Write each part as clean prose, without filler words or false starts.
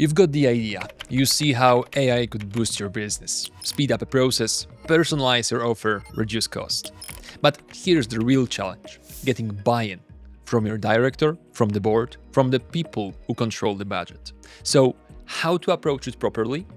You've got the idea. You see how AI could boost your business, speed up a process, personalize your offer, reduce cost. But here's the real challenge: getting buy-in from your director, from the board, from the people who control the budget. So, how to approach it properly?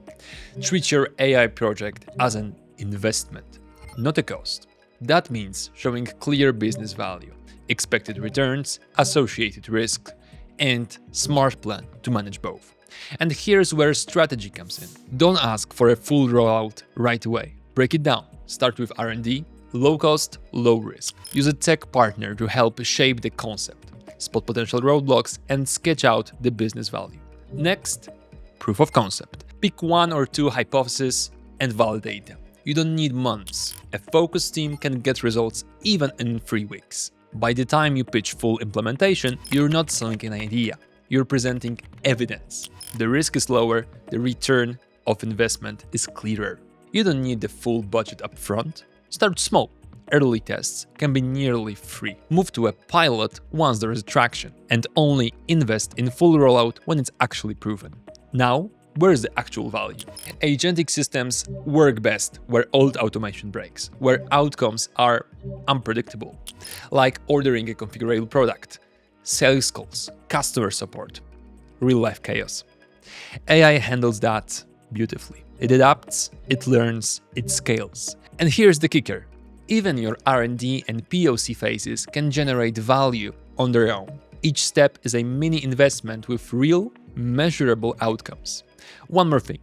Treat your AI project as an investment, not a cost. That means showing clear business value, expected returns, associated risks, and smart plan to manage both. And here's where strategy comes in. Don't ask for a full rollout right away. Break it down. Start with R&D, low cost, low risk. Use a tech partner to help shape the concept, spot potential roadblocks, and sketch out the business value. Next, proof of concept. Pick one or two hypotheses and validate them. You don't need months. A focused team can get results even in 3 weeks. By the time you pitch full implementation, you're not selling an idea. You're presenting evidence. The risk is lower, the return of investment is clearer. You don't need the full budget up front. Start small. Early tests can be nearly free. Move to a pilot once there is traction, and only invest in full rollout when it's actually proven. Now, where is the actual value? Agentic systems work best where old automation breaks, where outcomes are unpredictable, like ordering a configurable product, sales calls, customer support, real-life chaos. AI handles that beautifully. It adapts, it learns, it scales. And here's the kicker. Even your R&D and POC phases can generate value on their own. Each step is a mini investment with real, measurable outcomes. One more thing.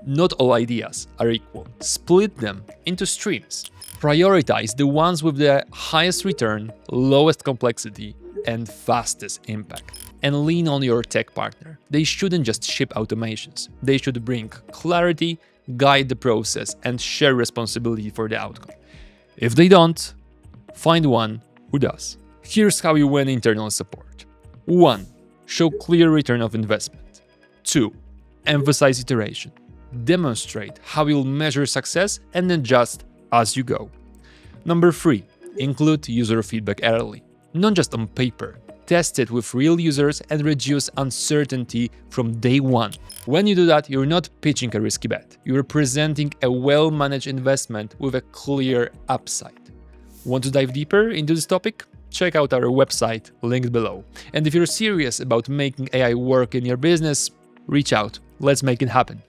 Not all ideas are equal. Split them into streams. Prioritize the ones with the highest return, lowest complexity, and fastest impact. And lean on your tech partner. They shouldn't just ship automations. They should bring clarity, guide the process, and share responsibility for the outcome. If they don't, find one who does. Here's how you win internal support. 1. Show clear return of investment. 2. Emphasize iteration. Demonstrate how you'll measure success and adjust as you go. Number 3. Include user feedback early. Not just on paper. Test it with real users and reduce uncertainty from day one. When you do that, you're not pitching a risky bet. You're presenting a well-managed investment with a clear upside. Want to dive deeper into this topic? Check out our website, linked below. And if you're serious about making AI work in your business, reach out. Let's make it happen.